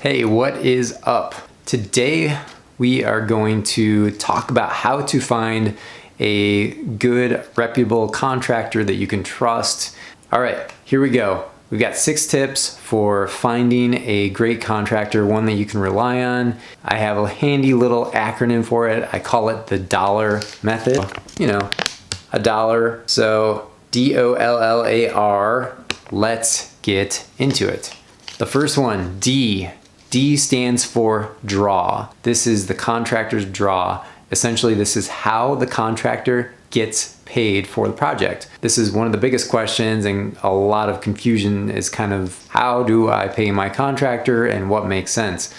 Hey, what is up? Today we are going to talk about how to find a good, reputable contractor that you can trust. All right, here we go. We've got 6 tips for finding a great contractor, one that you can rely on. I have a handy little acronym for it. I call it the dollar method. You know, a dollar. So D-O-L-L-A-R. Let's get into it. The first one, D. D stands for draw. This is the contractor's draw. Essentially, this is how the contractor gets paid for the project. This is one of the biggest questions, and a lot of confusion is kind of, how do I pay my contractor and what makes sense?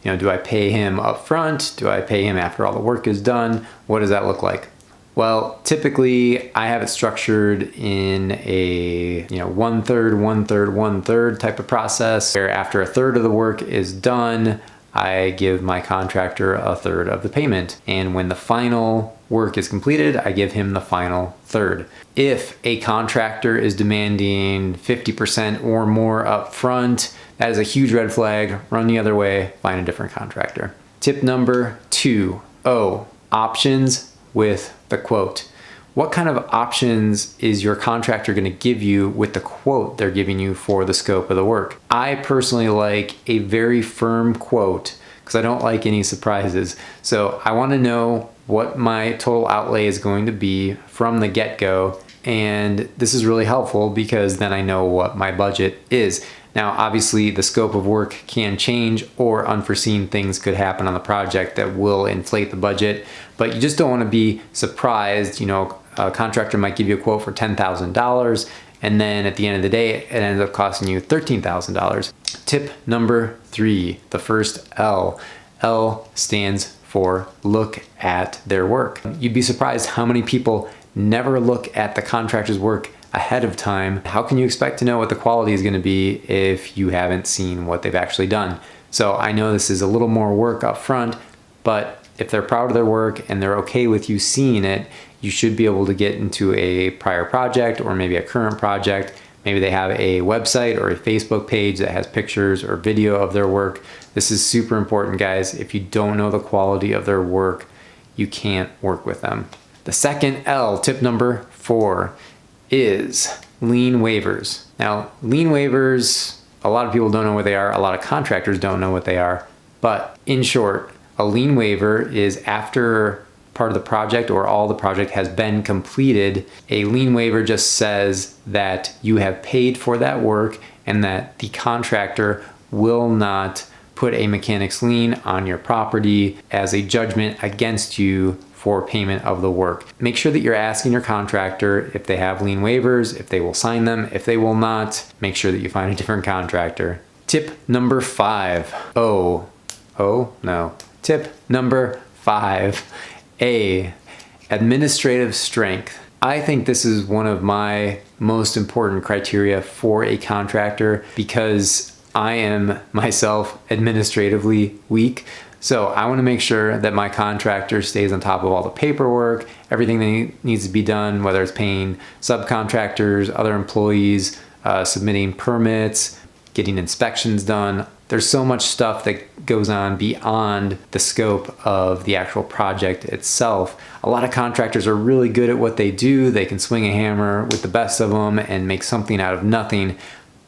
You know, do I pay him up front? Do I pay him after all the work is done? What does that look like? Well, typically I have it structured in a, 1/3, 1/3, 1/3 type of process, where after a third of the work is done, I give my contractor a third of the payment. And when the final work is completed, I give him the final third. If a contractor is demanding 50% or more up front, that is a huge red flag. Run the other way, find a different contractor. Tip number 2, O, options with the quote. What kind of options is your contractor going to give you with the quote they're giving you for the scope of the work? I personally like a very firm quote because I don't like any surprises. So I want to know what my total outlay is going to be from the get-go. And this is really helpful because then I know what my budget is. Now, obviously the scope of work can change or unforeseen things could happen on the project that will inflate the budget, but you just don't want to be surprised. A contractor might give you a quote for $10,000 and then at the end of the day, it ends up costing you $13,000. Tip number 3, the first L. L stands for look at their work. You'd be surprised how many people never look at the contractor's work ahead of time. How can you expect to know what the quality is going to be if you haven't seen what they've actually done? So I know this is a little more work up front, but if they're proud of their work and they're okay with you seeing it, you should be able to get into a prior project or maybe a current project. Maybe they have a website or a Facebook page that has pictures or video of their work. This is super important, guys. If you don't know the quality of their work, you can't work with them. The second L, tip number 4, is lien waivers. Now, lien waivers, a lot of people don't know what they are. A lot of contractors don't know what they are. But in short, a lien waiver is after part of the project or all the project has been completed. A lien waiver just says that you have paid for that work and that the contractor will not put a mechanic's lien on your property as a judgment against you for payment of the work. Make sure that you're asking your contractor if they have lien waivers, if they will sign them. If they will not, make sure that you find a different contractor. Tip number 5, Tip number 5, A, administrative strength. I think this is one of my most important criteria for a contractor because I am myself administratively weak. So I want to make sure that my contractor stays on top of all the paperwork, everything that needs to be done, whether it's paying subcontractors, other employees, submitting permits, getting inspections done. There's so much stuff that goes on beyond the scope of the actual project itself. A lot of contractors are really good at what they do. They can swing a hammer with the best of them and make something out of nothing,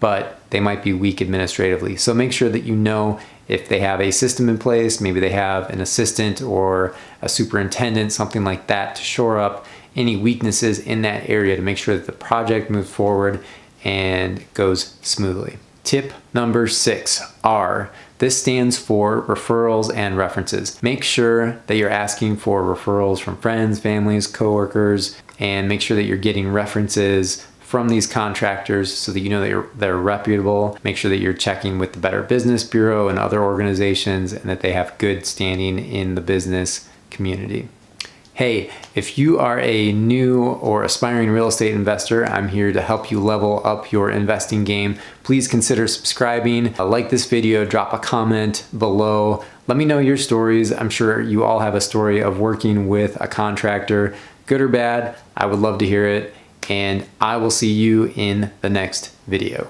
but they might be weak administratively. So make sure that you know if they have a system in place, maybe they have an assistant or a superintendent, something like that, to shore up any weaknesses in that area to make sure that the project moves forward and goes smoothly. Tip number 6, R. This stands for referrals and references. Make sure that you're asking for referrals from friends, families, coworkers, and make sure that you're getting references from these contractors so that you know that they're reputable. Make sure that you're checking with the Better Business Bureau and other organizations and that they have good standing in the business community. Hey, if you are a new or aspiring real estate investor, I'm here to help you level up your investing game. Please consider subscribing, like this video, drop a comment below. Let me know your stories. I'm sure you all have a story of working with a contractor, good or bad. I would love to hear it. And I will see you in the next video.